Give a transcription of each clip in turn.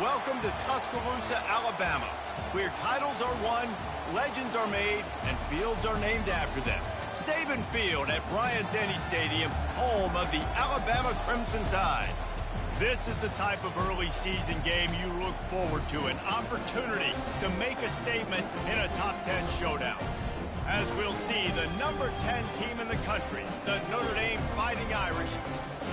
Welcome to Tuscaloosa, Alabama, where titles are won, legends are made, and fields are named after them. Saban Field at Bryant-Denny Stadium, home of the Alabama Crimson Tide. This is the type of early season game you look forward to, an opportunity to make a statement in a top 10 showdown. As we'll see, the number 10 team in the country, the Notre Dame Fighting Irish,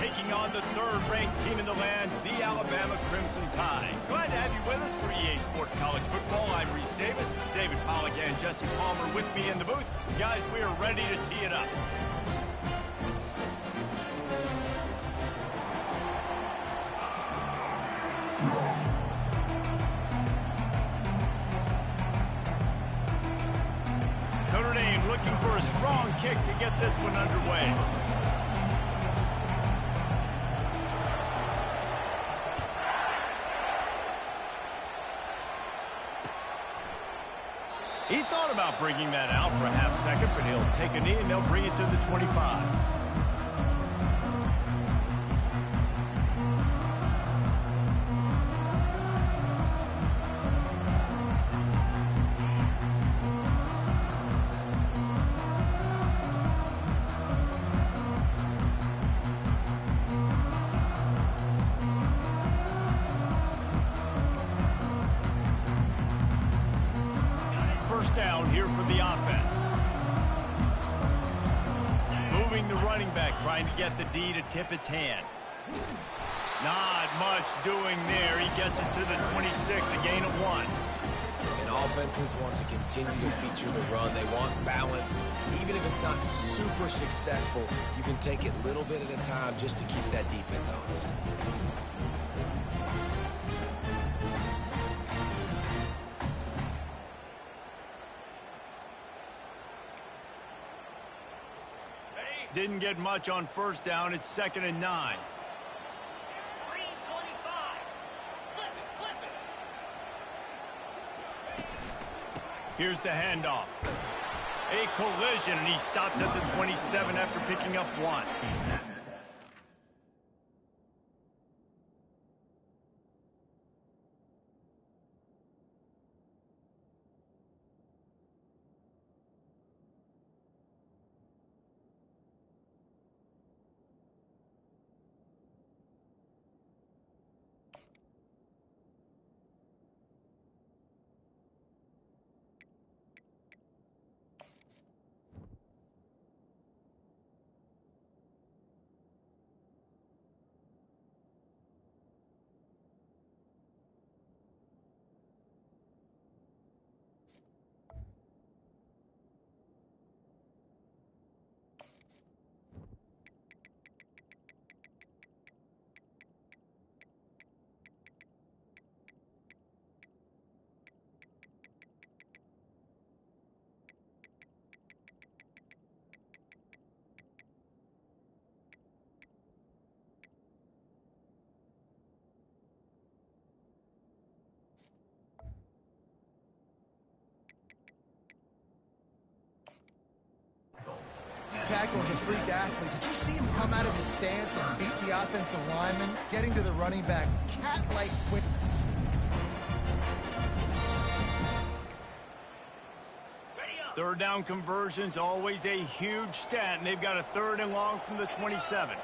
taking on the third-ranked team in the land, the Alabama Crimson Tide. Glad to have you with us for EA Sports College Football. I'm Reese Davis, David Pollack and Jesse Palmer with me in the booth. Guys, we are ready to tee it up. Notre Dame looking for a strong kick to get this one underway. He thought about bringing that out for a half second, but he'll take a knee and they'll bring it to the 25. Down here for the offense. Moving the running back, trying to get the D to tip its hand. Not much doing there. He gets it to the 26, a gain of 1. And offenses want to continue to feature the run. They want balance. Even if it's not super successful, you can take it a little bit at a time just to keep that defense honest. Didn't get much on first down. It's 2nd and 9. Here's the handoff. A collision, and he stopped at the 27 after picking up 1. Tackle's a freak athlete. Did you see him come out of his stance and beat the offensive lineman, getting to the running back? Cat-like quickness. Third down conversions, always a huge stat, and they've got a 3rd and long from the 27.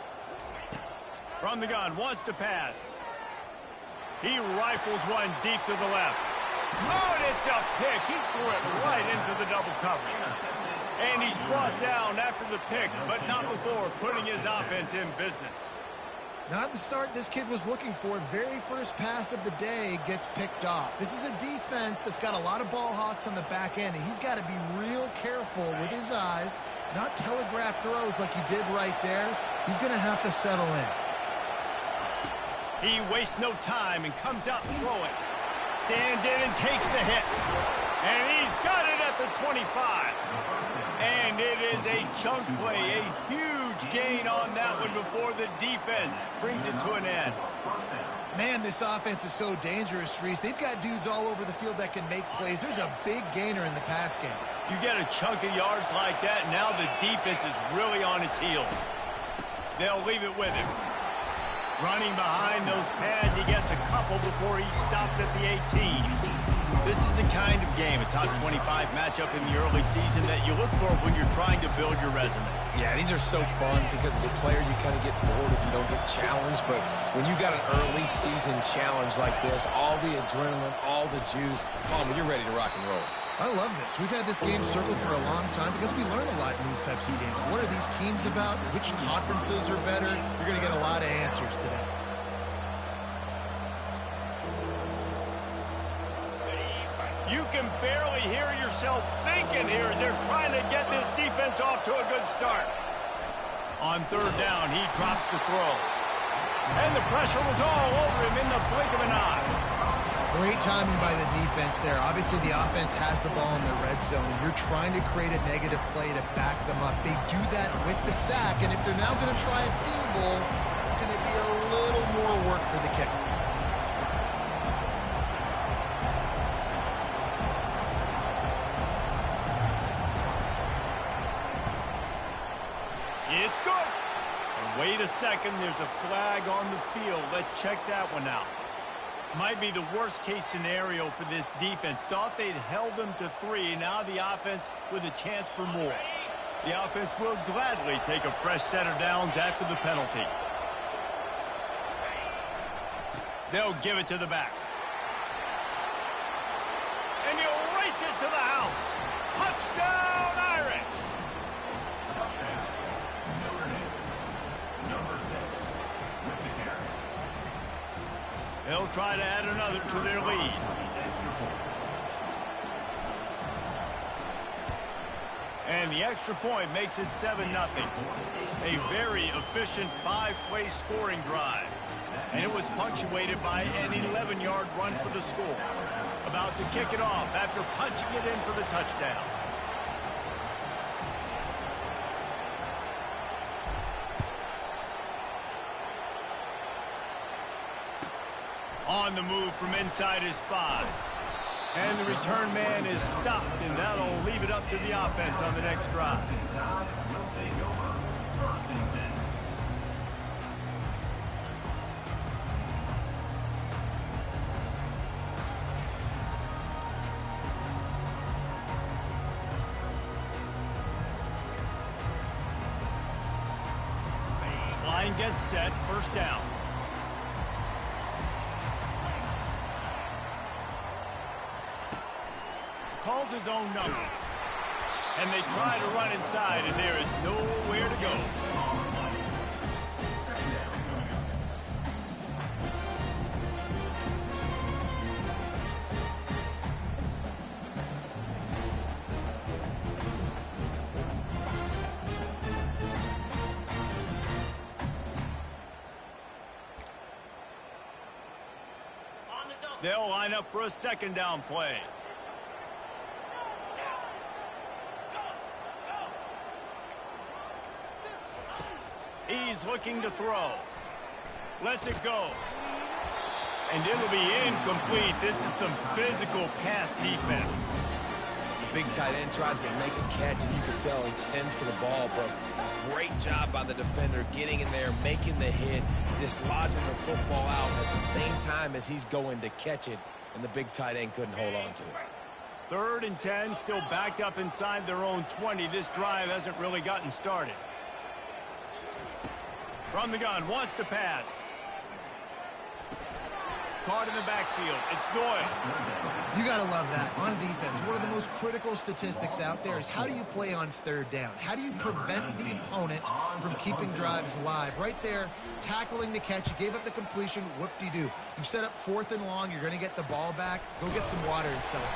From the gun, wants to pass. He rifles one deep to the left. Oh, and it's a pick. He threw it right into the double coverage. And he's brought down after the pick, but not before putting his offense in business. Not the start this kid was looking for. Very first pass of the day gets picked off. This is a defense that's got a lot of ball hawks on the back end, and he's got to be real careful with his eyes, not telegraph throws like he did right there. He's going to have to settle in. He wastes no time and comes out throwing. Stands in and takes the hit. And he's got it at the 25. And it is a chunk play, a huge gain on that one before the defense brings it to an end. Man, this offense is so dangerous, Reese. They've got dudes all over the field that can make plays. There's a big gainer in the pass game. You get a chunk of yards like that, now the defense is really on its heels. They'll leave it with him. Running behind those pads, he gets a couple before he's stopped at the 18. This is the kind of game, a top 25 matchup in the early season, that you look for when you're trying to build your resume. Yeah, these are so fun because as a player, you kind of get bored if you don't get challenged. But when you got an early season challenge like this, all the adrenaline, all the juice, you're ready to rock and roll. I love this. We've had this game circled for a long time because we learn a lot in these types of games. What are these teams about? Which conferences are better? You're going to get a lot of answers today. You can barely hear yourself thinking here as they're trying to get this defense off to a good start. On third down, he drops the throw. And the pressure was all over him in the blink of an eye. Great timing by the defense there. Obviously, the offense has the ball in the red zone. You're trying to create a negative play to back them up. They do that with the sack, and if they're now going to try a field goal, it's going to be a little more work for the kicker. It's good. And wait a second, there's a flag on the field. Let's check that one out. Might be the worst-case scenario for this defense. Thought they'd held them to 3. Now the offense with a chance for more. The offense will gladly take a fresh set of downs after the penalty. They'll give it to the back. And he'll race it to the house. Touchdown, Irish! They'll try to add another to their lead. And the extra point makes it 7-0. A very efficient 5-play scoring drive. And it was punctuated by an 11-yard run for the score. About to kick it off after punching it in for the touchdown. On the move from inside his 5. And the return man is stopped, and that'll leave it up to the offense on the next drive. Line gets set, first down. Calls his own number. And they try to run inside, and there is nowhere to go. They'll line up for a second down play. He's looking to throw. Lets it go. And it'll be incomplete. This is some physical pass defense. The big tight end tries to make a catch, and you can tell he extends for the ball, but great job by the defender getting in there, making the hit, dislodging the football out at the same time as he's going to catch it, and the big tight end couldn't hold on to it. 3rd and 10, still backed up inside their own 20. This drive hasn't really gotten started. From the gun, wants to pass. Caught in the backfield. It's Doyle. You got to love that. On defense, one of the most critical statistics out there is how do you play on 3rd down? How do you prevent the opponent from keeping drives alive? Right there, tackling the catch. You gave up the completion. Whoop-de-doo. You've set up 4th and long. You're going to get the ball back. Go get some water and celebrate.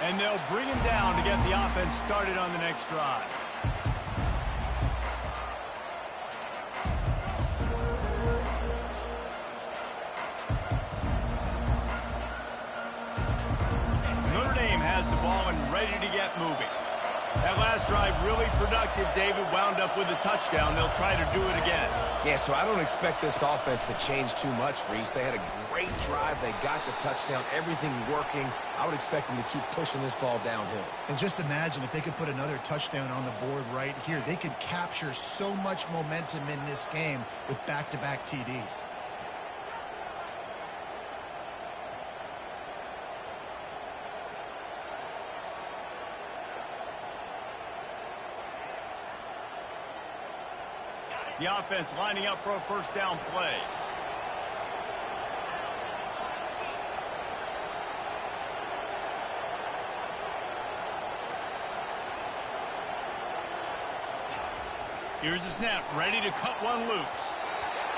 And they'll bring him down to get the offense started on the next drive. Ready to get moving. That last drive really productive. David wound up with a touchdown. They'll try to do it again. Yeah, so I don't expect this offense to change too much, Reese. They had a great drive. They got the touchdown. Everything working. I would expect them to keep pushing this ball downhill. And just imagine if they could put another touchdown on the board right here. They could capture so much momentum in this game with back-to-back TDs. The offense lining up for a first down play. Here's the snap, ready to cut one loose.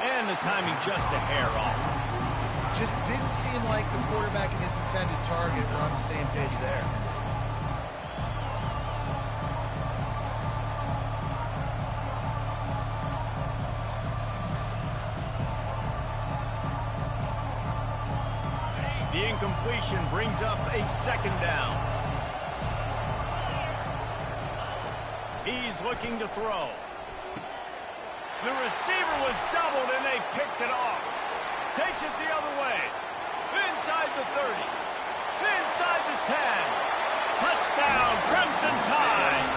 And the timing just a hair off. Just didn't seem like the quarterback and his intended target were on the same page there. The incompletion brings up a second down. He's looking to throw. The receiver was doubled and they picked it off. Takes it the other way. Inside the 30. Inside the 10. Touchdown, Crimson Tide.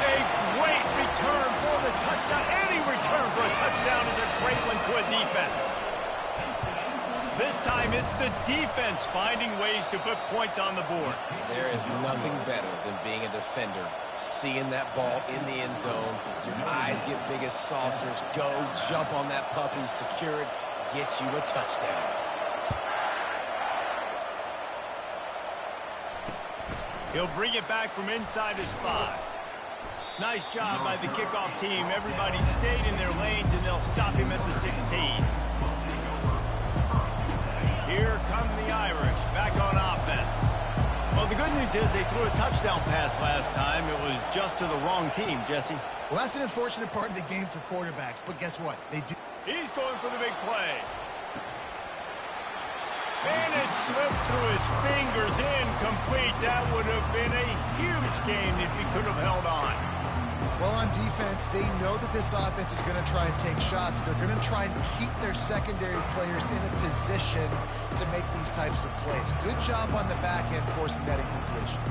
A great return for the touchdown. Any return for a touchdown is a great one to a defense. This time it's the defense finding ways to put points on the board. There is nothing better than being a defender. Seeing that ball in the end zone, your eyes get big as saucers. Go, jump on that puppy, secure it, get you a touchdown. He'll bring it back from inside his 5. Nice job by the kickoff team. Everybody stayed in their lanes, and they'll stop him at the 16. Here come the Irish, back on offense. Well, the good news is they threw a touchdown pass last time. It was just to the wrong team, Jesse. Well, that's an unfortunate part of the game for quarterbacks, but guess what? They do. He's going for the big play. And it slips through his fingers, incomplete. That would have been a huge gain if he could have held on. Well, on defense, they know that this offense is going to try and take shots. They're going to try and keep their secondary players in a position to make these types of plays. Good job on the back end forcing that incompletion.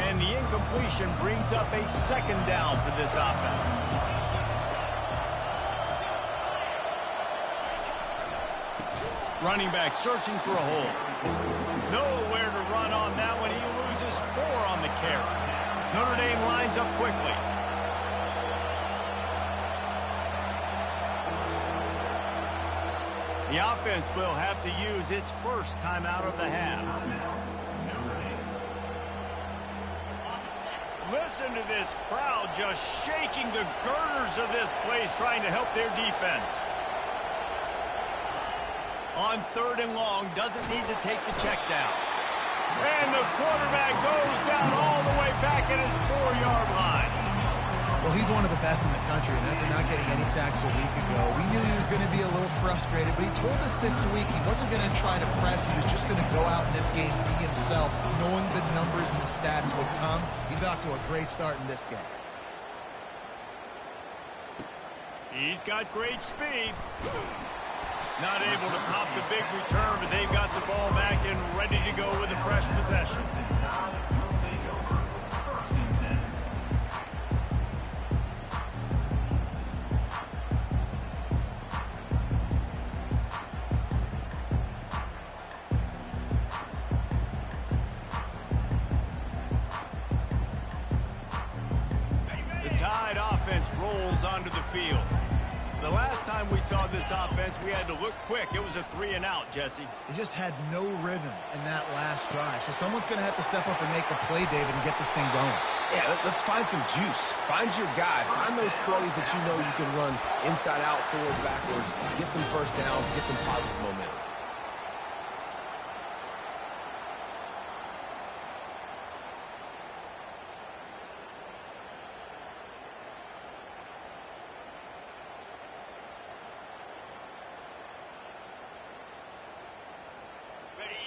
And the incompletion brings up a second down for this offense. Running back searching for a hole. Nowhere to run on that one. He loses 4 on the carry. Notre Dame lines up quickly. The offense will have to use its first timeout of the half. Listen to this crowd just shaking the girders of this place, trying to help their defense. On 3rd and long, doesn't need to take the check down. And the quarterback goes down all the way back at his 4-yard line. Well, he's one of the best in the country, and after not getting any sacks a week ago, we knew he was going to be a little frustrated, but he told us this week he wasn't going to try to press. He was just going to go out in this game, be himself, knowing the numbers and the stats would come. He's off to a great start in this game. He's got great speed. Not able to pop the big return, but they've got the ball back and ready to go with a fresh possession. The Tide offense rolls onto the field. The last time we saw this offense, we had to look quick. It was a 3-and-out, Jesse. They just had no rhythm in that last drive. So someone's going to have to step up and make a play, David, and get this thing going. Yeah, let's find some juice. Find your guy. Find those plays that you know you can run inside out, forward, backwards. Get some first downs. Get some positive momentum.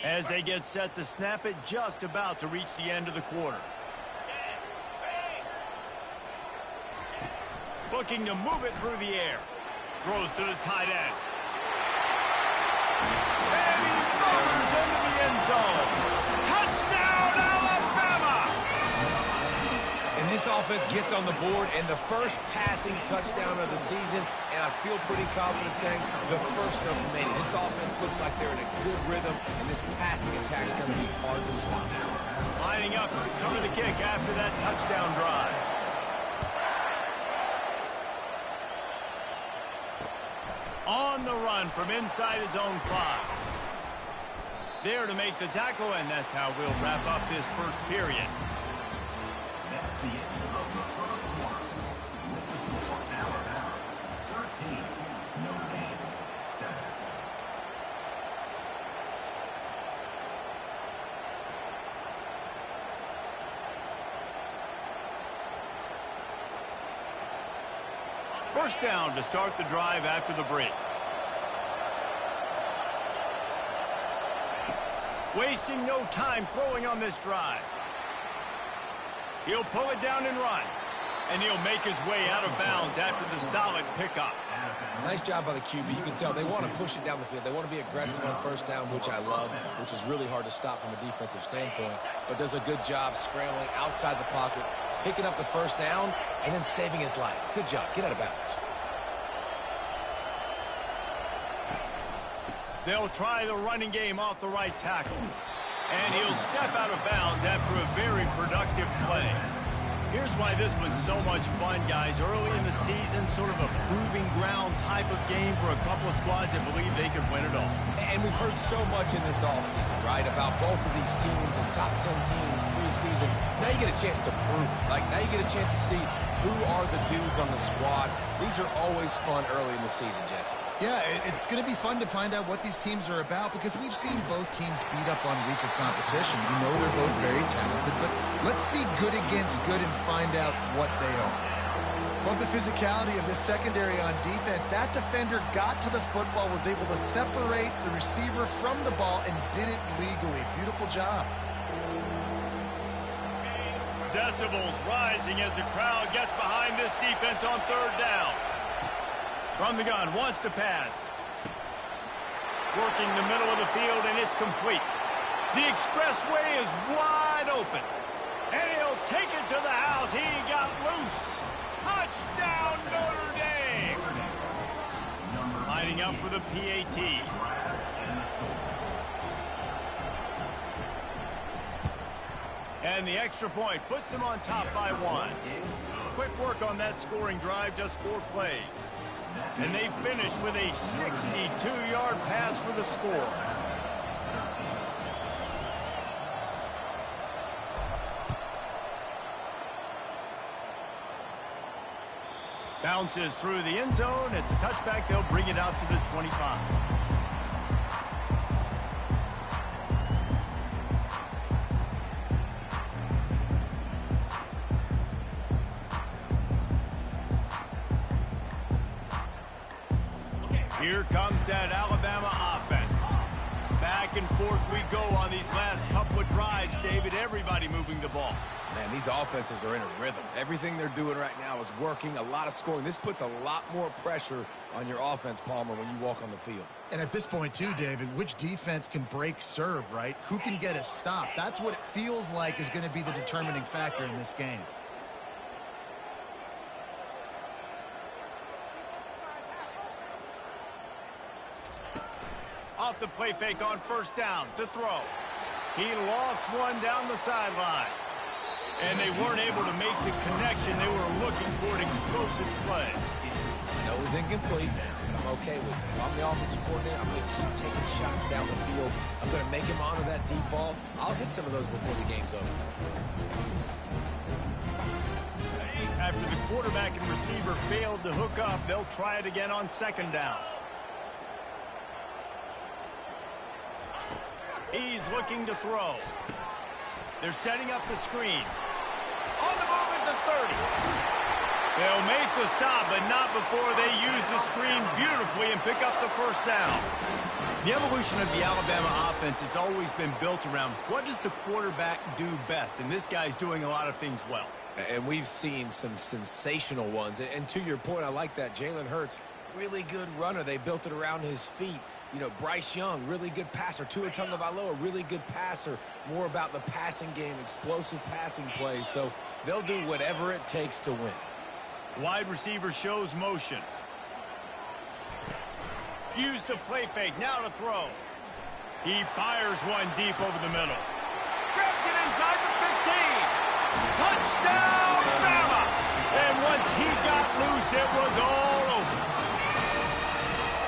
As they get set to snap it, just about to reach the end of the quarter. Looking to move it through the air. Throws to the tight end. And he motors into the end zone. Touchdown, Alabama! And this This offense gets on the board, and the first passing touchdown of the season, and I feel pretty confident saying the first of many. This offense looks like they're in a good rhythm, and this passing attack's going to be hard to stop. Lining up to cover the kick after that touchdown drive. On the run from inside his own 5. There to make the tackle, and that's how we'll wrap up this first period. That's the end of the first quarter. With the score, Alabama 13, Notre Dame 7. First down to start the drive after the break. Wasting no time throwing on this drive. He'll pull it down and run. And he'll make his way out of bounds after the solid pickup. Nice job by the QB. You can tell they want to push it down the field. They want to be aggressive on first down, which I love, which is really hard to stop from a defensive standpoint. But does a good job scrambling outside the pocket, picking up the first down, and then saving his life. Good job. Get out of bounds. They'll try the running game off the right tackle. And he'll step out of bounds after a very productive play. Here's why this was so much fun, guys. Early in the season, sort of a proving ground type of game for a couple of squads that believe they could win it all. And we've heard so much in this offseason, right, about both of these teams and top 10 teams preseason. Now you get a chance to prove it. Like, now you get a chance to see who are the dudes on the squad. These are always fun early in the season, Jesse. Yeah, it's going to be fun to find out what these teams are about because we've seen both teams beat up on weaker competition. We know they're both very talented, but let's see good against good and find out what they are. Love the physicality of this secondary on defense. That defender got to the football, was able to separate the receiver from the ball, and did it legally. Beautiful job. Decibels rising as the crowd gets behind this defense on third down. From the gun, wants to pass. Working the middle of the field, and it's complete. The expressway is wide open. And he'll take it to the house. He got loose. Touchdown, Notre Dame. Lining up for the PAT. And the extra point puts them on top by 1. Quick work on that scoring drive, just 4 plays. And they finish with a 62-yard pass for the score. Bounces through the end zone. It's a touchback. They'll bring it out to the 25. Here comes that Alabama offense. Back and forth we go on these last couple of drives, David. Everybody moving the ball. Man, these offenses are in a rhythm. Everything they're doing right now is working, a lot of scoring. This puts a lot more pressure on your offense, Palmer, when you walk on the field. And at this point, too, David, which defense can break serve, right? Who can get a stop? That's what it feels like is going to be the determining factor in this game. Off the play fake on first down to throw. He lost one down the sideline. And they weren't able to make the connection. They were looking for an explosive play. No, it was incomplete. I'm okay with it. If I'm the offensive coordinator, I'm going to keep taking shots down the field. I'm going to make him honor that deep ball. I'll hit some of those before the game's over. After the quarterback and receiver failed to hook up, they'll try it again on second down. He's looking to throw. They're setting up the screen. On the move at the 30. They'll make the stop, but not before they use the screen beautifully and pick up the first down. The evolution of the Alabama offense has always been built around what does the quarterback do best, and this guy's doing a lot of things well. And we've seen some sensational ones. And to your point, I like that. Jalen Hurts really good runner. They built it around his feet. You know, Bryce Young, really good passer. Tua Tagovailoa, really good passer. More about the passing game, explosive passing plays. So they'll do whatever it takes to win. Wide receiver shows motion. Use the play fake. Now to throw. He fires one deep over the middle. Grabs it inside the 15. Touchdown, Bama! And once he got loose, it was all over.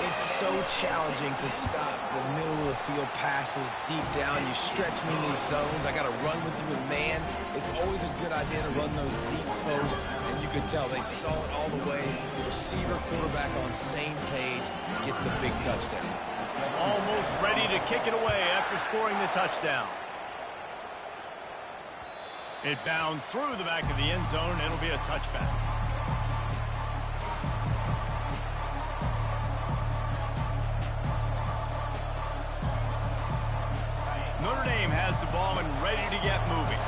It's so challenging to stop the middle of the field passes deep down. You stretch me in these zones. I got to run with you with man. It's always a good idea to run those deep posts, and you could tell they saw it all the way. Receiver, quarterback on same page, gets the big touchdown. Almost ready to kick it away after scoring the touchdown. It bounds through the back of the end zone. It'll be a touchback. Notre Dame has the ball and ready to get moving.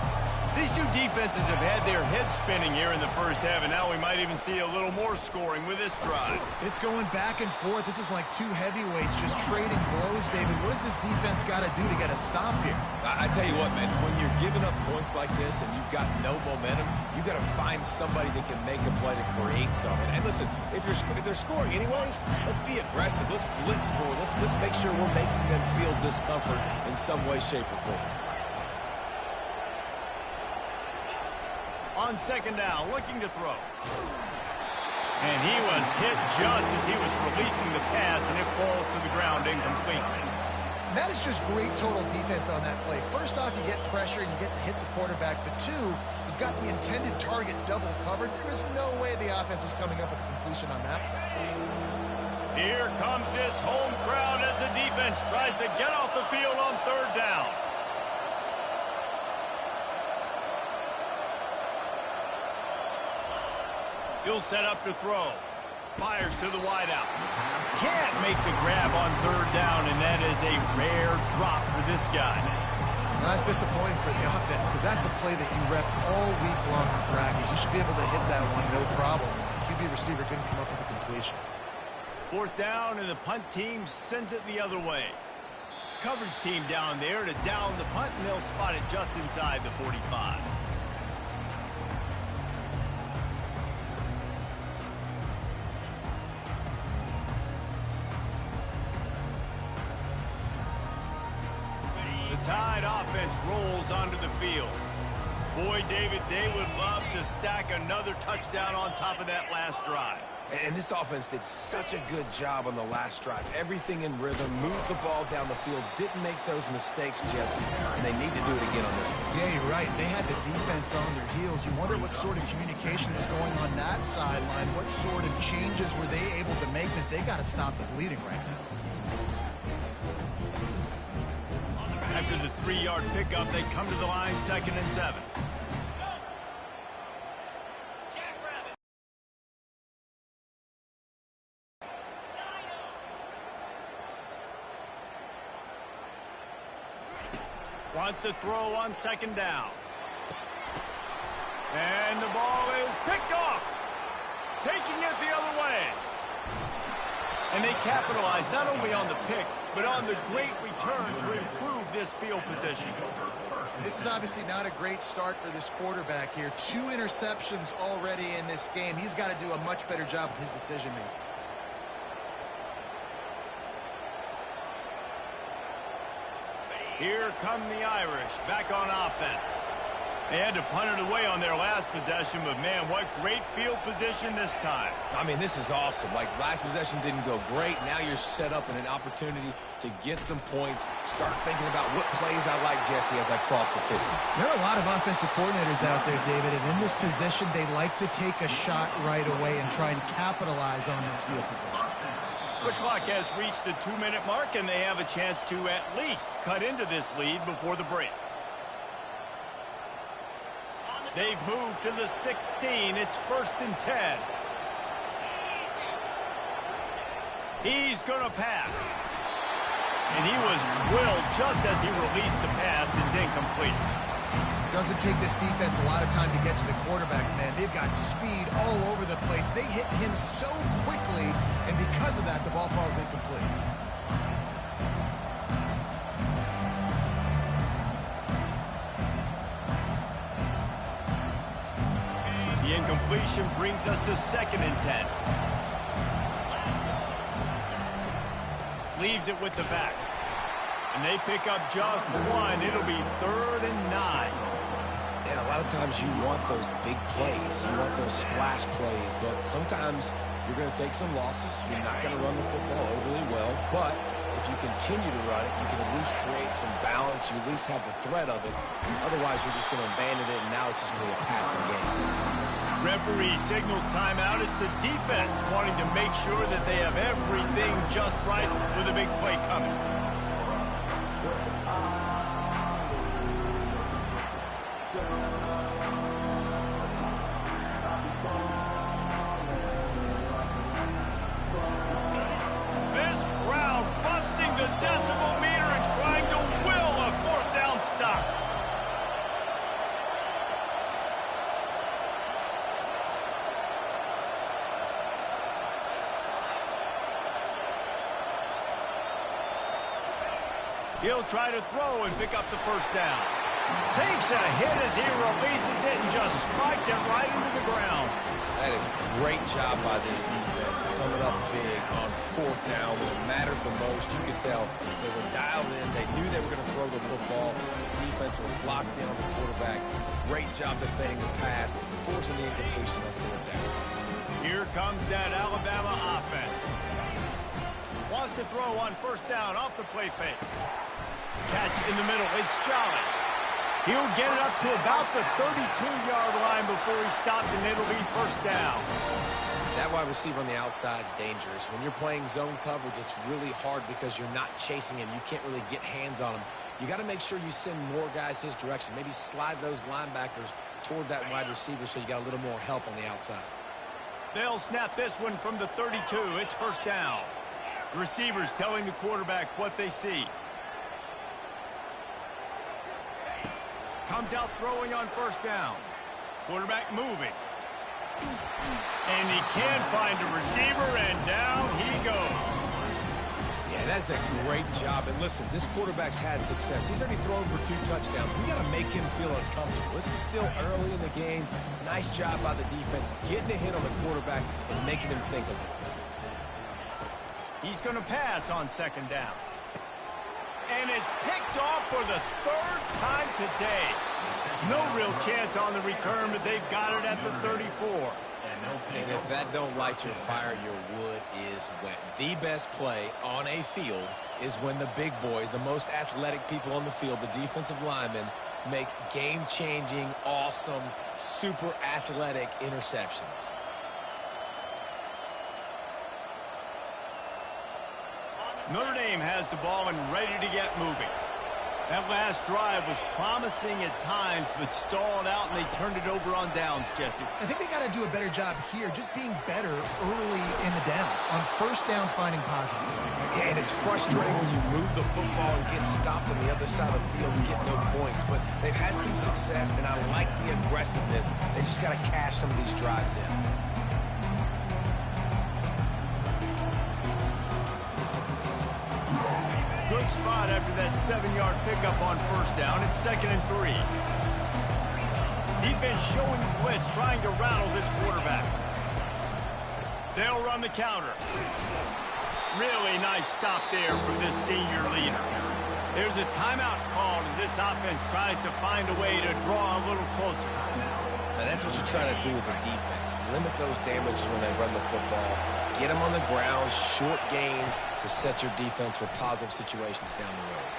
These two defenses have had their heads spinning here in the first half, and now we might even see a little more scoring with this drive. It's going back and forth. This is like two heavyweights just trading blows, David. What does this defense got to do to get a stop here? I tell you what, man, when you're giving up points like this and you've got no momentum, you got to find somebody that can make a play to create something. And listen, if they're scoring anyways, let's be aggressive. Let's blitz more. Let's make sure we're making them feel discomfort in some way, shape, or form. On second down, looking to throw. And he was hit just as he was releasing the pass, and it falls to the ground incomplete. That is just great total defense on that play. First off, you get pressure and you get to hit the quarterback. But two, you've got the intended target double covered. There was no way the offense was coming up with a completion on that play. Here comes this home crowd as the defense tries to get off the field on third down. He'll set up to throw. Fires to the wideout. Can't make the grab on third down, and that is a rare drop for this guy. Now, that's disappointing for the offense because that's a play that you rep all week long in practice. You should be able to hit that one no problem. The QB receiver couldn't come up with a completion. Fourth down, and the punt team sends it the other way. Coverage team down there to down the punt, and they'll spot it just inside the 45. Tide offense rolls onto the field. Boy, David, they would love to stack another touchdown on top of that last drive. And this offense did such a good job on the last drive. Everything in rhythm, moved the ball down the field, didn't make those mistakes, Jesse, and they need to do it again on this one. Yeah, you're right. They had the defense on their heels. You wonder what sort of communication is going on that sideline. What sort of changes were they able to make because they got to stop the bleeding right now. After the 3-yard pickup, they come to the line, 2nd and 7. Wants to throw on 2nd down. And the ball is picked off. Taking it the other way. And they capitalize not only on the pick, but on the great return to improve this field position. This is obviously not a great start for this quarterback here. 2 interceptions already in this game. He's got to do a much better job with his decision-making. Here come the Irish back on offense. They had to punt it away on their last possession, but man, what great field position this time. I mean, this is awesome. Like, last possession didn't go great. Now you're set up in an opportunity to get some points. Start thinking about what plays I like, Jesse, as I cross the 50. There are a lot of offensive coordinators out there, David, and in this position, they like to take a shot right away and try and capitalize on this field position. The clock has reached the 2-minute mark, and they have a chance to at least cut into this lead before the break. They've moved to the 16. It's 1st and 10. He's going to pass. And he was drilled just as he released the pass. It's incomplete. Doesn't take this defense a lot of time to get to the quarterback, man. They've got speed all over the place. They hit him so quickly, and because of that, the ball falls incomplete. The incompletion brings us to 2nd and 10. Leaves it with the backs. And they pick up just one. It'll be 3rd and 9. And a lot of times you want those big plays. You want those splash plays. But sometimes you're going to take some losses. You're not going to run the football overly well. But if you continue to run it, you can at least create some balance. You at least have the threat of it. Otherwise, you're just going to abandon it, and now it's just going to be a passing game. Referee signals timeout. It's the defense wanting to make sure that they have everything just right with a big play coming. This crowd busting the decibel meter and trying to will a 4th down stop. He'll try to throw and pick up the 1st down. Takes a hit as he releases it and just spiked it right into the ground. That is a great job by this defense, coming up big on 4th down when it matters the most. You could tell they were dialed in. They knew they were going to throw the football. The defense was locked in on the quarterback. Great job defending the pass, forcing the incompletion on 4th down. Here comes that Alabama offense. Wants to throw on 1st down off the play fake. Catch in the middle. It's Jolly. He'll get it up to about the 32-yard line before he stopped, and it'll be 1st down. That wide receiver on the outside is dangerous. When you're playing zone coverage, it's really hard because you're not chasing him. You can't really get hands on him. You got to make sure you send more guys his direction. Maybe slide those linebackers toward that wide receiver so you got a little more help on the outside. They'll snap this one from the 32. It's 1st down. The receivers telling the quarterback what they see. Comes out throwing on 1st down. Quarterback moving. And he can't find a receiver, and down he goes. Yeah, that's a great job. And listen, this quarterback's had success. He's already thrown for 2 touchdowns. We got to make him feel uncomfortable. This is still early in the game. Nice job by the defense, getting a hit on the quarterback and making him think a little bit. He's going to pass on 2nd down. And it's picked off for the 3rd time today. No real chance on the return, but they've got it at the 34. And if that don't light your fire, your wood is wet. The best play on a field is when the big boy, the most athletic people on the field, the defensive linemen, make game-changing, awesome, super athletic interceptions. Notre Dame has the ball and ready to get moving. That last drive was promising at times, but stalled out, and they turned it over on downs, Jesse. I think they got to do a better job here, just being better early in the downs, on 1st down finding positive. Yeah, and it's frustrating when you move the football and get stopped on the other side of the field and get no points, but they've had some success, and I like the aggressiveness. They just got to cash some of these drives in. Good spot after that 7-yard pickup on 1st down. It's 2nd and 3. Defense showing blitz, trying to rattle this quarterback. They'll run the counter. Really nice stop there from this senior leader. There's a timeout called as this offense tries to find a way to draw a little closer. Now that's what you're trying to do as a defense. Limit those damages when they run the football. Get them on the ground, short gains to set your defense for positive situations down the road.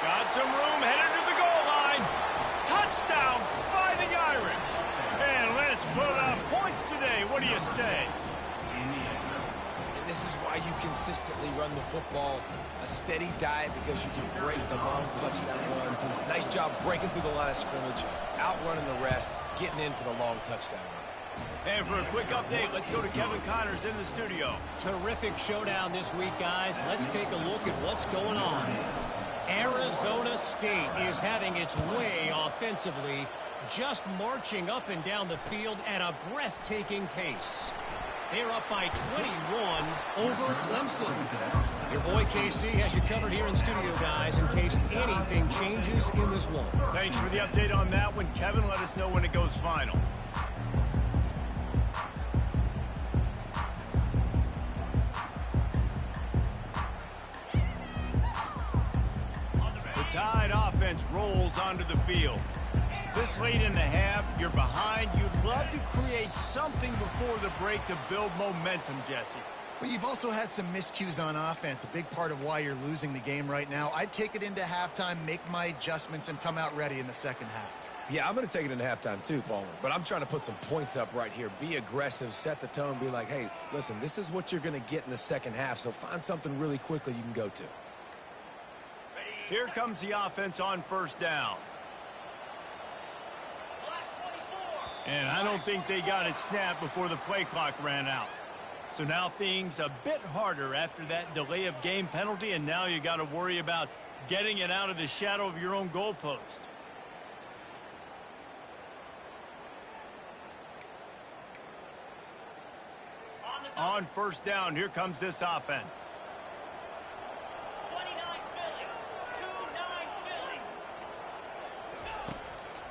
Got some room, headed to the goal line. Touchdown, Fighting Irish. And let's put up points today. What do you say? And this is why you consistently run the football. A steady diet because you can break the long touchdown runs. Nice job breaking through the line of scrimmage, outrunning the rest, getting in for the long touchdown run. And for a quick update, let's go to Kevin Connors in the studio. Terrific showdown this week, guys. Let's take a look at what's going on. Arizona State is having its way offensively, just marching up and down the field at a breathtaking pace. They're up by 21 over Clemson. Your boy KC has you covered here in studio, guys, in case anything changes in this one. Thanks for the update on that one, Kevin. Let us know when it goes final. The Tide offense rolls onto the field. This late in the half, you're behind. You'd love to create something before the break to build momentum, Jesse. But you've also had some miscues on offense, a big part of why you're losing the game right now. I'd take it into halftime, make my adjustments, and come out ready in the second half. Yeah, I'm going to take it into halftime too, Palmer. But I'm trying to put some points up right here. Be aggressive, set the tone, be like, hey, listen, this is what you're going to get in the second half, so find something really quickly you can go to. Here comes the offense on first down. And I don't think they got it snapped before the play clock ran out. So now things a bit harder after that delay of game penalty, and now you got to worry about getting it out of the shadow of your own goalpost. On first down, here comes this offense.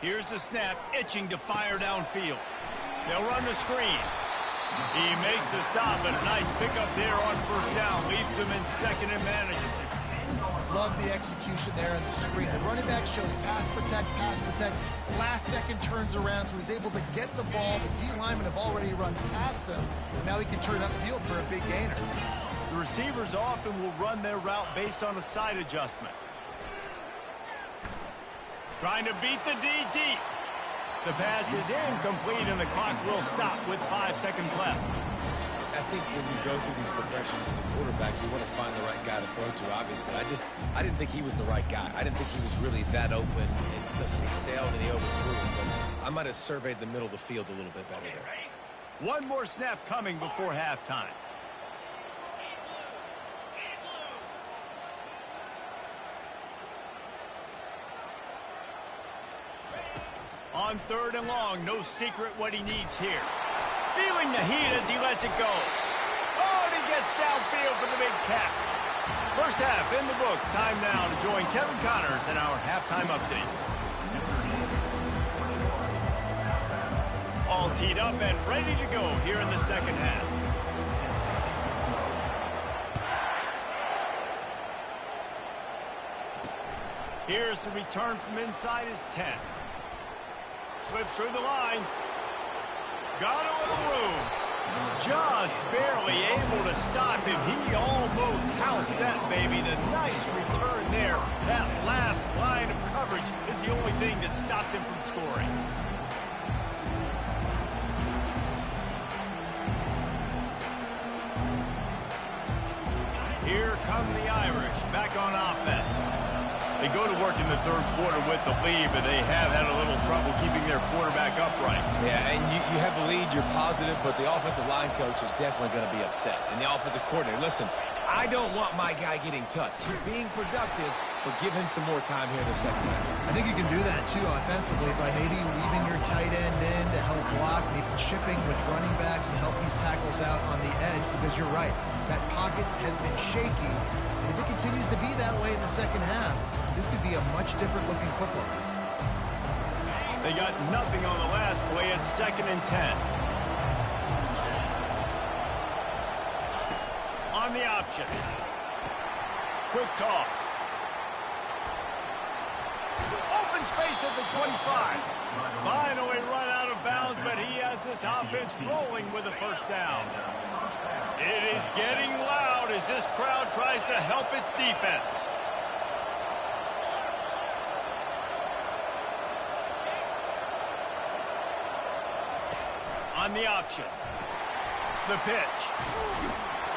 Here's the snap, itching to fire downfield. They'll run the screen. He makes the stop, but a nice pickup there on first down. Leaves him in second and manageable. Love the execution there on the screen. The running back shows pass protect, pass protect. Last second turns around, so he's able to get the ball. The D linemen have already run past him. Now he can turn upfield for a big gainer. The receivers often will run their route based on a side adjustment. Trying to beat the D deep. The pass is incomplete, and the clock will stop with 5 seconds left. I think when you go through these progressions as a quarterback, you want to find the right guy to throw to, obviously. I didn't think he was the right guy. I didn't think he was really that open. And listen, he sailed and he overthrew him, but I might have surveyed the middle of the field a little bit better there. One more snap coming before halftime. On third and long, no secret what he needs here. Feeling the heat as he lets it go. Oh, and he gets downfield for the big catch. First half in the books. Time now to join Kevin Connors in our halftime update. All teed up and ready to go here in the second half. Here's the return from inside his 10. Slips through the line. Got a little room. Just barely able to stop him. He almost housed that baby. The nice return there. That last line of coverage is the only thing that stopped him from scoring. Here come the Irish back on offense. They go to work in the third quarter with the lead, but they have had a little trouble keeping their quarterback upright. Yeah, and you have the lead, you're positive, but the offensive line coach is definitely going to be upset. And the offensive coordinator, listen, I don't want my guy getting touched. He's being productive, but give him some more time here in the second half. I think you can do that, too, offensively, by maybe leaving your tight end in to help block, maybe chipping with running backs and help these tackles out on the edge, because you're right. That pocket has been shaky, and if it continues to be that way in the second half, this could be a much different looking football. They got nothing on the last play at 2nd and 10. On the option. Quick toss. Open space at the 25. Finally run out of bounds, but he has this offense rolling with a first down. It is getting loud as this crowd tries to help its defense. On the option. The pitch.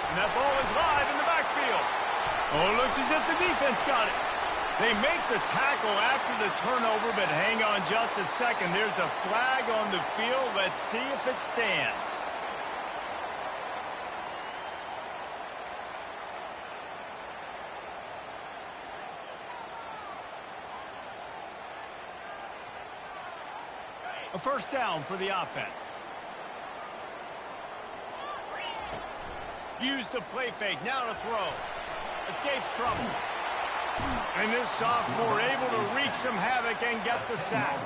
And that ball is live in the backfield. Oh, it looks as if the defense got it. They make the tackle after the turnover, but hang on just a second. There's a flag on the field. Let's see if it stands. A first down for the offense. Use the play fake. Now to throw. Escapes trouble. And this sophomore able to wreak some havoc and get the sack.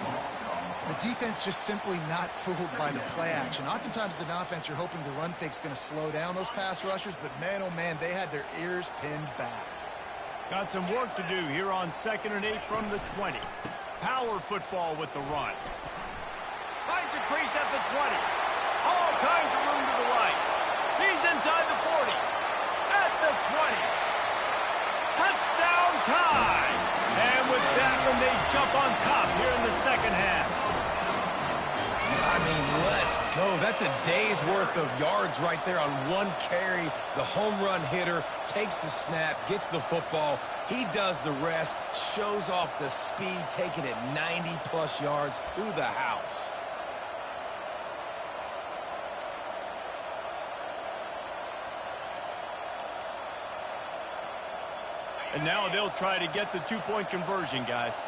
The defense just simply not fooled by the play action. Oftentimes as an offense, you're hoping the run fake's going to slow down those pass rushers, but man, oh man, they had their ears pinned back. Got some work to do here on 2nd and 8 from the 20. Power football with the run. Finds a crease at the 20. All kinds of room to the right. He's inside the 40. At the 20. Touchdown time! And with that one, they jump on top here in the second half. I mean, let's go. That's a day's worth of yards right there on one carry. The home run hitter takes the snap, gets the football. He does the rest, shows off the speed, taking it 90-plus yards to the house. And now they'll try to get the two-point conversion, guys.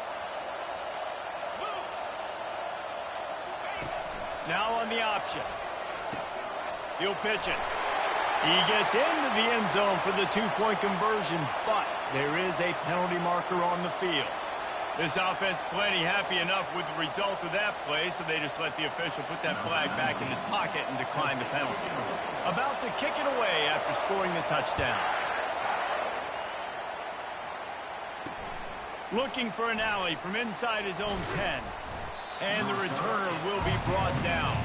Now on the option. He'll pitch it. He gets into the end zone for the two-point conversion, but there is a penalty marker on the field. This offense plenty happy enough with the result of that play, so they just let the official put that flag back in his pocket and decline the penalty. About to kick it away after scoring the touchdown. Looking for an alley from inside his own 10. And the returner will be brought down.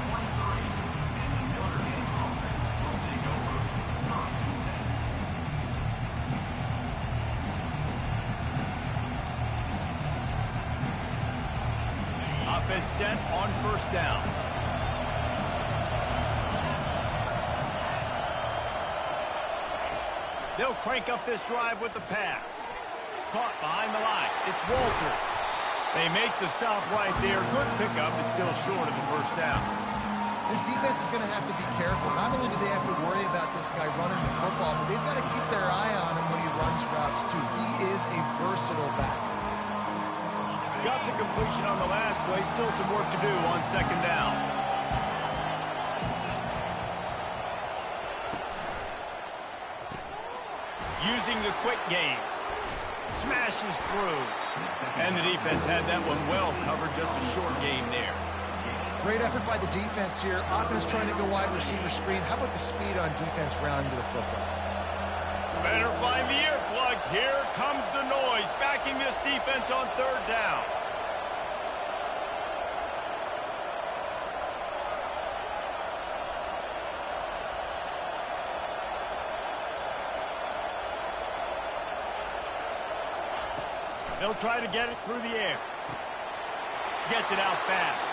Offense set on 1st down. They'll crank up this drive with the pass. Caught behind the line. It's Walters. They make the stop right there. Good pickup, but still short of the 1st down. This defense is going to have to be careful. Not only do they have to worry about this guy running the football, but they've got to keep their eye on him when he runs routes, too. He is a versatile back. Got the completion on the last play. Still some work to do on 2nd down. Using the quick game. Smashes through. And the defense had that one well covered. Just a short game there. Great effort by the defense here. Offense trying to go wide receiver screen. How about the speed on defense rounding to the football? Better find the earplugs. Here comes the noise. Backing this defense on 3rd down. They'll try to get it through the air. Gets it out fast.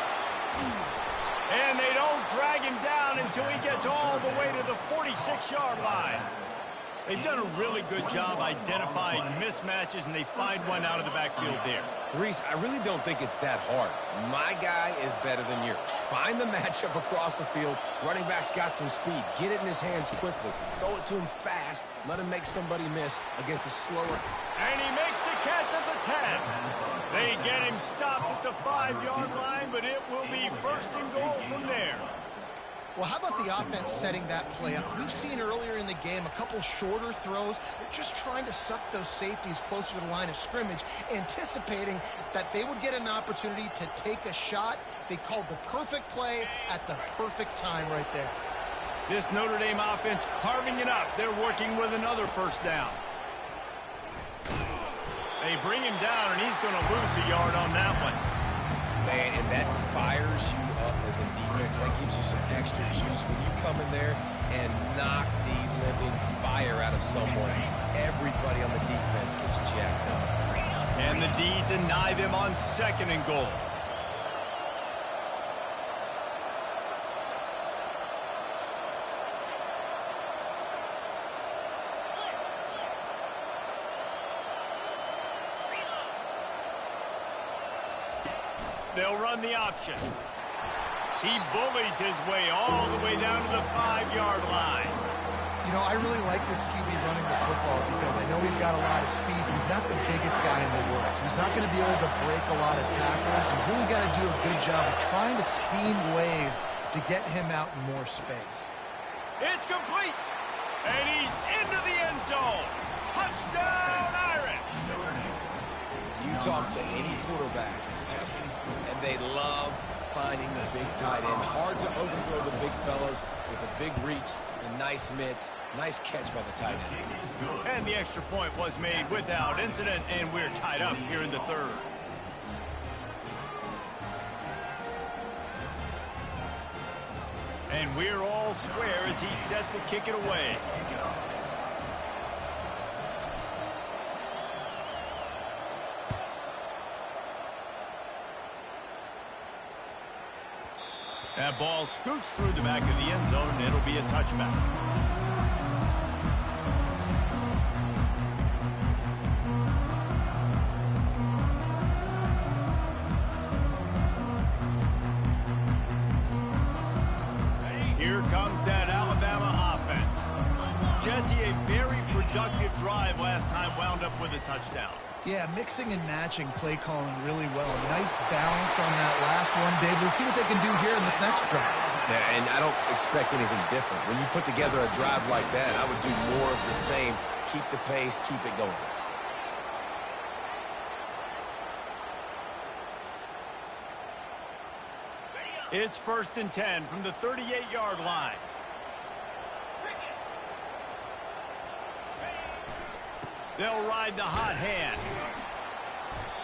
And they don't drag him down until he gets all the way to the 46-yard line. They've done a really good job identifying mismatches, and they find one out of the backfield there. Reese, I really don't think it's that hard. My guy is better than yours. Find the matchup across the field. Running back's got some speed. Get it in his hands quickly. Throw it to him fast. Let him make somebody miss against a slower. And he makes the catch at the 10. They get him stopped at the 5-yard line, but it will be 1st and goal from there. Well, how about the offense setting that play up? We've seen earlier in the game a couple shorter throws. They're just trying to suck those safeties closer to the line of scrimmage, anticipating that they would get an opportunity to take a shot. They called the perfect play at the perfect time right there. This Notre Dame offense carving it up. They're working with another 1st down. They bring him down, and he's going to lose a yard on that one. Man, and that fires you up as a defense. That gives you some extra juice when you come in there and knock the living fire out of someone. Everybody on the defense gets jacked up. And the D deny them on 2nd and goal. They'll run the option. He bullies his way all the way down to the 5-yard line. You know, I really like this QB running the football because I know he's got a lot of speed, but he's not the biggest guy in the world. So he's not going to be able to break a lot of tackles. You really got to do a good job of trying to scheme ways to get him out in more space. It's complete. And he's into the end zone. Touchdown, Irish. You talk to any quarterback, and they love finding the big tight end. Hard to overthrow the big fellas with a big reach and nice mitts. Nice catch by the tight end. And the extra point was made without incident, and we're tied up here in the third. And we're all square as he's set to kick it away. That ball scoots through the back of the end zone, and it'll be a touchback. Here comes that Alabama offense. Jesse, a very productive drive last time wound up with a touchdown. Yeah, mixing and matching play calling really well. Nice balance on that last one, David. Let's see what they can do here in this next drive. Yeah, and I don't expect anything different. When you put together a drive like that, I would do more of the same. Keep the pace, keep it going. It's 1st and 10 from the 38-yard line. They'll ride the hot hand.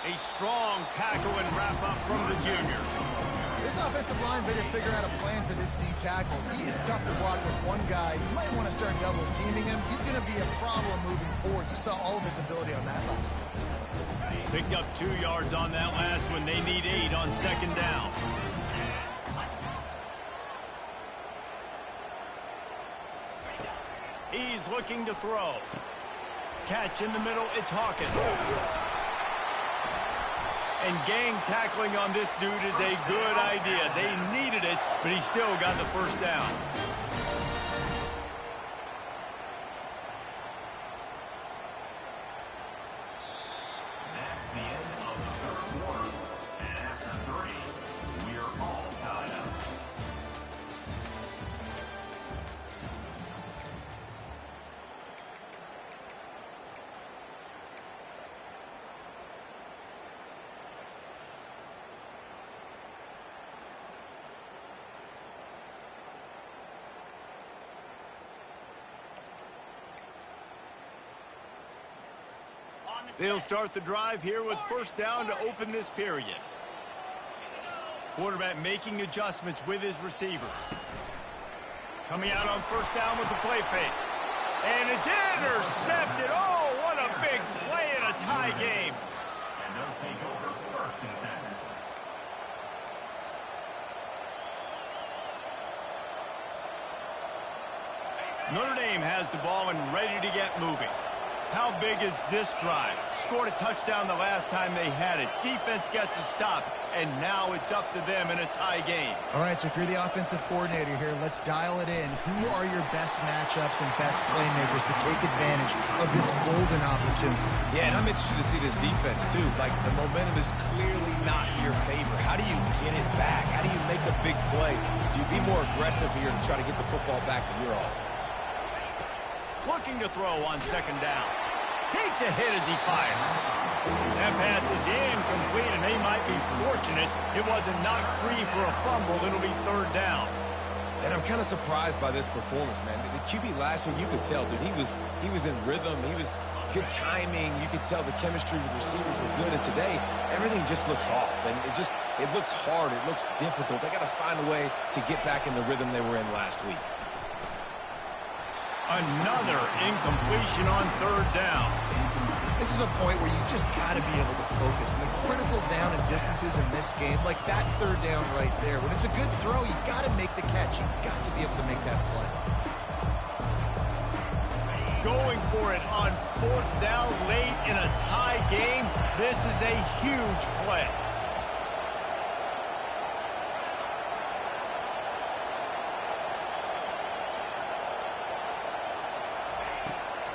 A strong tackle and wrap up from the junior. This offensive line better figure out a plan for this deep tackle. He is tough to block with one guy. You might want to start double teaming him. He's going to be a problem moving forward. You saw all of his ability on that last play. Picked up 2 yards on that last one. They need 8 on 2nd down. He's looking to throw. Catch in the middle, it's Hawkins. And gang tackling on this dude is a good idea. They needed it, but he still got the first down. That's the end of the third quarter. And after 3, we are all tied up. They'll start the drive here with 1st down to open this period. Quarterback making adjustments with his receivers. Coming out on 1st down with the play fake. And it's intercepted. Oh, what a big play in a tie game. And they'll take over 1st and 10. Notre Dame has the ball and ready to get moving. How big is this drive? Scored a touchdown the last time they had it. Defense gets a stop, and now it's up to them in a tie game. All right, so if you're the offensive coordinator here, let's dial it in. Who are your best matchups and best playmakers to take advantage of this golden opportunity? Yeah, and I'm interested to see this defense, too. Like, the momentum is clearly not in your favor. How do you get it back? How do you make a big play? Do you be more aggressive here to try to get the football back to your offense? Looking to throw on 2nd down. Takes a hit as he fires. That pass is incomplete, and they might be fortunate it wasn't knocked free for a fumble. It'll be 3rd down. And I'm kind of surprised by this performance, man. The QB last week, you could tell, dude, he was in rhythm. He was good timing. You could tell the chemistry with receivers were good. And today, everything just looks off. And it looks hard. It looks difficult. They got to find a way to get back in the rhythm they were in last week. Another incompletion on 3rd down. This is a point where you just got to be able to focus. And the critical down and distances in this game, like that 3rd down right there, when it's a good throw, you got to make the catch. You got to be able to make that play. Going for it on 4th down late in a tie game. This is a huge play.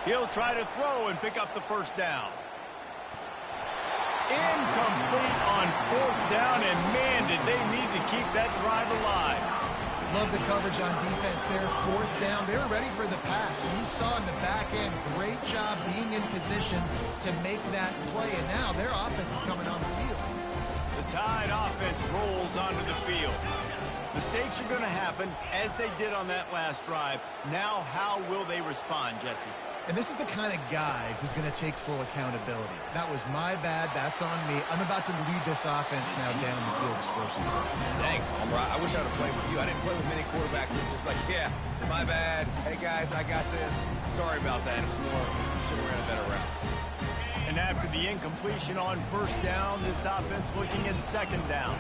He'll try to throw and pick up the 1st down. Incomplete on 4th down, and man, did they need to keep that drive alive. love the coverage on defense there. Fourth down. They were ready for the pass. And you saw in the back end, great job being in position to make that play. And now their offense is coming on the field. The Tide offense rolls onto the field. Mistakes are going to happen, as they did on that last drive. Now, how will they respond, Jesse? And this is the kind of guy who's going to take full accountability. That was my bad. That's on me. I'm about to lead this offense now down the field to score some points. Dang, Palmer, I wish I would have played with you. I didn't play with many quarterbacks that just like, yeah, my bad. Hey, guys, I got this. Sorry about that. It was more, should have ran a better route. And after the incompletion on first down, this offense looking at second down.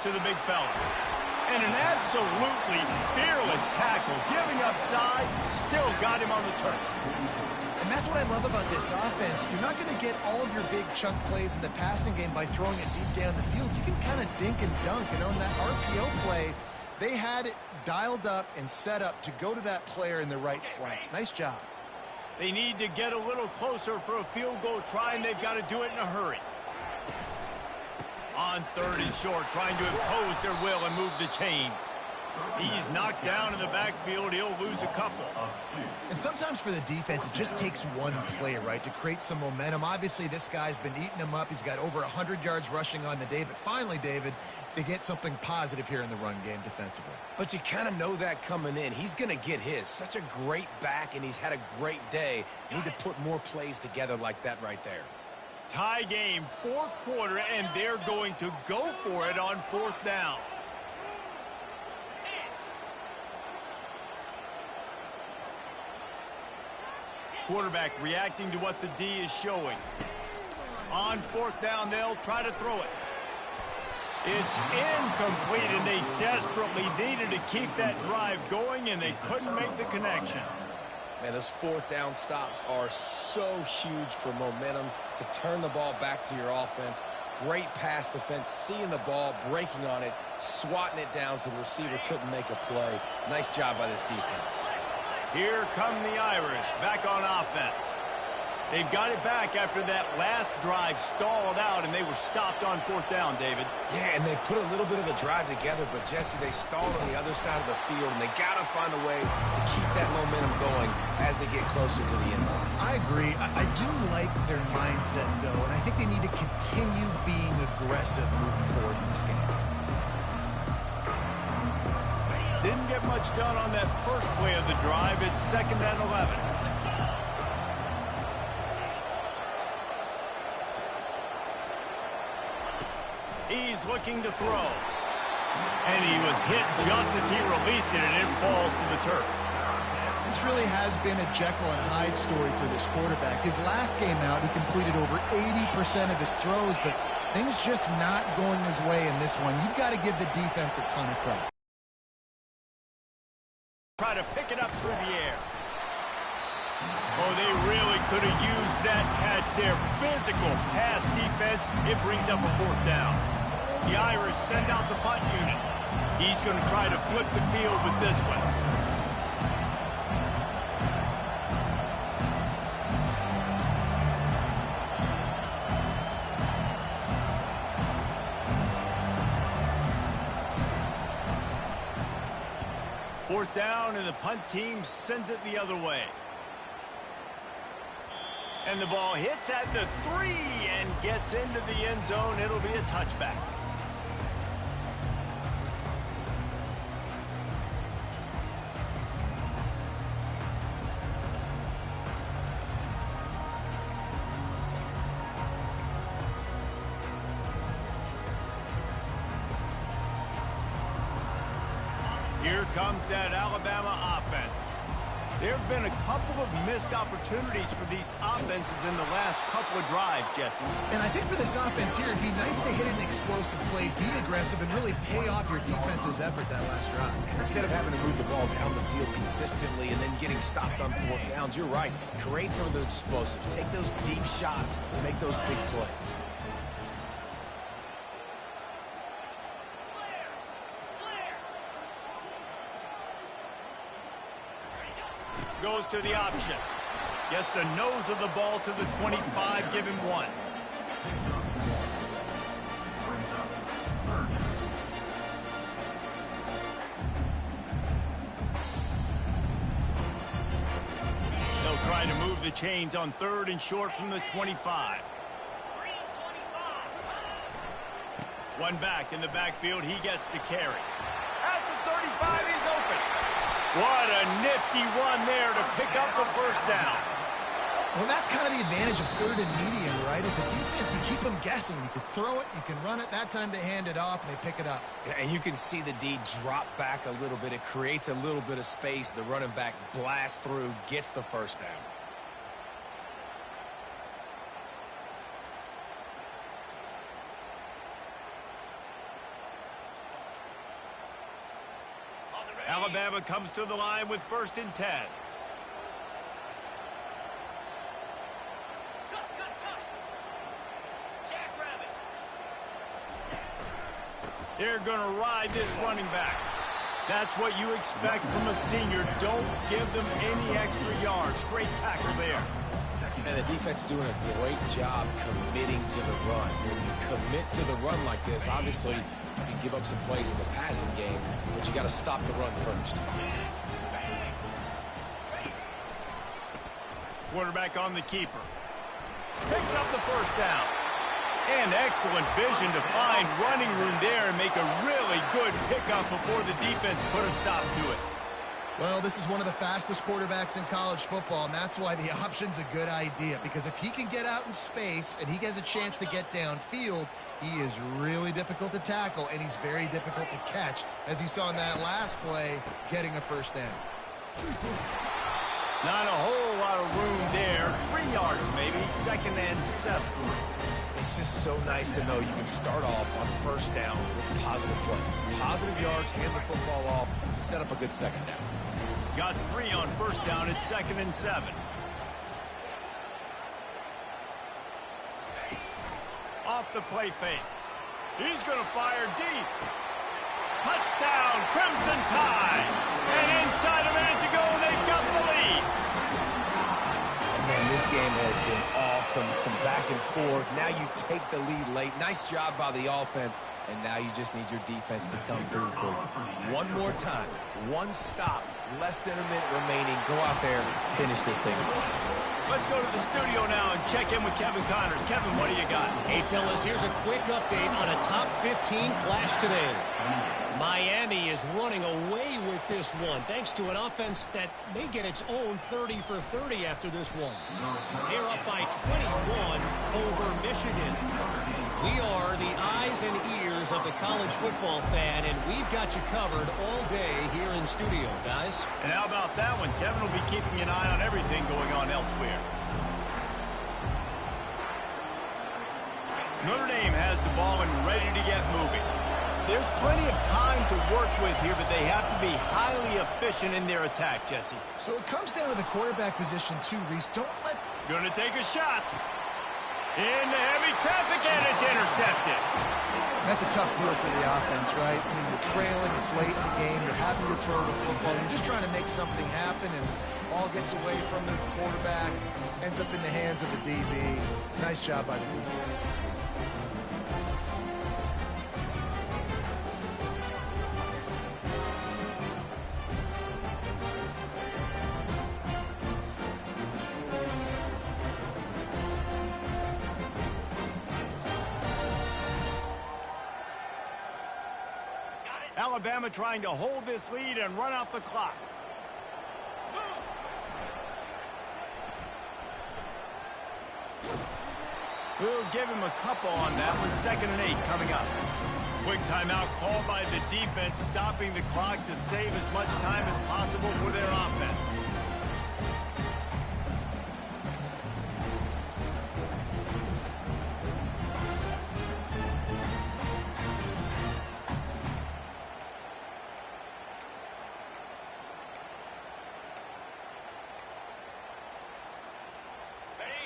To the big fella. And an absolutely fearless tackle, giving up size, still got him on the turf. And that's what I love about this offense. You're not going to get all of your big chunk plays in the passing game by throwing it deep down the field. You can kind of dink and dunk. And on that RPO play, they had it dialed up and set up to go to that player in the right flank. Nice job. They need to get a little closer for a field goal try, and they've got to do it in a hurry. On third and short, trying to impose their will and move the chains. He's knocked down in the backfield. He'll lose a couple. And sometimes for the defense, it just takes one play, right, to create some momentum. Obviously, this guy's been eating them up. He's got over 100 yards rushing on the day. But finally, David, they get something positive here in the run game defensively. But you kind of know that coming in. He's going to get his. Such a great back, and he's had a great day. Need to put more plays together like that right there. Tie game, fourth quarter, and they're going to go for it on fourth down. Quarterback reacting to what the D is showing. On fourth down, they'll try to throw it. It's incomplete, and they desperately needed to keep that drive going, and they couldn't make the connection. Man, those fourth down stops are so huge for momentum to turn the ball back to your offense. Great pass defense, seeing the ball, breaking on it, swatting it down so the receiver couldn't make a play. Nice job by this defense. Here come the Irish back on offense. They've got it back after that last drive stalled out, and they were stopped on fourth down, David. Yeah, and they put a little bit of a drive together, but, Jesse, they stalled on the other side of the field, and they got to find a way to keep that momentum going as they get closer to the end zone. I agree. I do like their mindset, though, and I think they need to continue being aggressive moving forward in this game. Didn't get much done on that first play of the drive. It's second and 11. He's looking to throw. And he was hit just as he released it, and it falls to the turf. This really has been a Jekyll and Hyde story for this quarterback. His last game out, he completed over 80% of his throws, but things just not going his way in this one. You've got to give the defense a ton of credit. Try to pick it up through the air. Oh, they really could have used that catch there. Physical pass defense. It brings up a fourth down. The Irish send out the punt unit. He's going to try to flip the field with this one. Fourth down, and the punt team sends it the other way. And the ball hits at the 3 and gets into the end zone. It'll be a touchback. Here comes that Alabama offense. There have been a couple of missed opportunities for these offenses in the last couple of drives, Jesse. And I think for this offense here, it'd be nice to hit an explosive play, be aggressive, and really pay off your defense's effort that last drive. And instead of having to move the ball down the field consistently and then getting stopped on fourth downs, you're right. Create some of those explosives. Take those deep shots and make those big plays. goes to the option. Gets the nose of the ball to the 25, give him 1. They'll try to move the chains on 3rd and short from the 25. One back in the backfield. He gets the carry. At the 35, he's open. What a nifty run there to pick up the first down. Well, that's kind of the advantage of 3rd and medium, right? Is the defense, you keep them guessing. You can throw it, you can run it. That time they hand it off and they pick it up. And you can see the D drop back a little bit. It creates a little bit of space. The running back blasts through, gets the first down. Alabama comes to the line with 1st and 10. They're going to ride this running back. That's what you expect from a senior. Don't give them any extra yards. Great tackle there. And the defense doing a great job committing to the run. When you commit to the run like this, obviously you can give up some plays in the passing game, but you got to stop the run first. Quarterback on the keeper. Picks up the first down. And excellent vision to find running room there and make a really good pickup before the defense put a stop to it. Well, this is one of the fastest quarterbacks in college football, and that's why the option's a good idea. Because if he can get out in space and he has a chance to get downfield, he is really difficult to tackle, and he's very difficult to catch, as you saw in that last play, getting a first down. Not a whole lot of room there. 3 yards maybe, 2nd and 7. It's just so nice to know you can start off on 1st down with positive plays. Positive yards, hand the football off, set up a good 2nd down. Got 3 on 1st down at 2nd and 7. Off the play fake. He's going to fire deep. Touchdown, Crimson Tide. And inside a minute to go, they've got the lead. Man, this game has been awesome. Some back and forth. Now you take the lead late. Nice job by the offense. And now you just need your defense to come through for you. One more time. One stop. Less than a minute remaining. Go out there, finish this thing. Let's go to the studio now and check in with Kevin Connors. Kevin, what do you got? Hey, fellas, here's a quick update on a top 15 clash today. Miami is running away with this one, thanks to an offense that may get its own 30 for 30 after this one. They're up by 21 over Michigan. We are the eyes and ears of the college football fan, and we've got you covered all day here in studio, guys. And how about that one? Kevin will be keeping an eye on everything going on elsewhere. Notre Dame has the ball and ready to get moving. There's plenty of time to work with here, but they have to be highly efficient in their attack, Jesse. So it comes down to the quarterback position too, Reese. Don't let... Gonna take a shot. Into heavy traffic, and it's intercepted. That's a tough deal for the offense, right? I mean, you're trailing, it's late in the game, you're having to throw the football, you're just trying to make something happen, and ball gets away from the quarterback, ends up in the hands of the DB. Nice job by the defense. Alabama trying to hold this lead and run out the clock. We'll give him a couple on that one. 2nd and 8 coming up. Quick timeout called by the defense, stopping the clock to save as much time as possible for their offense.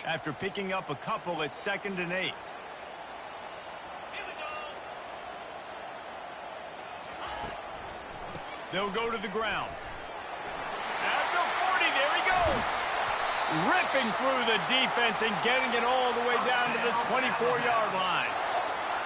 After picking up a couple at 2nd and 8. They'll go to the ground. At the 40, there he ripping through the defense and getting it all the way down to the 24-yard line.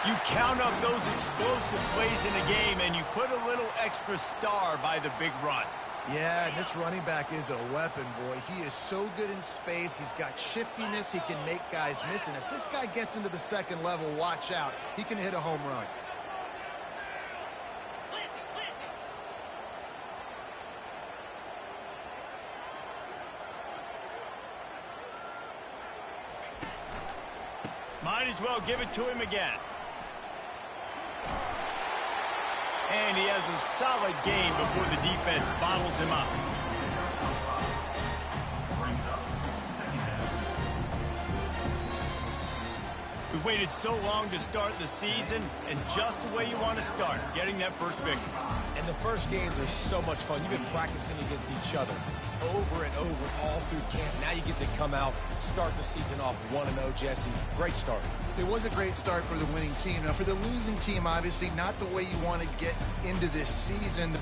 You count up those explosive plays in a game, and you put a little extra star by the big runs. Yeah, and this running back is a weapon, boy. He is so good in space. He's got shiftiness. He can make guys miss. And if this guy gets into the second level, watch out. He can hit a home run. Might as well give it to him again. And he has a solid game before the defense bottles him up. We waited so long to start the season, and just the way you want to start, getting that first victory. And the first games are so much fun. You've been practicing against each other over and over all through camp. Now you get to come out, start the season off 1-0, Jesse. Great start. It was a great start for the winning team. Now, for the losing team, obviously not the way you want to get into this season.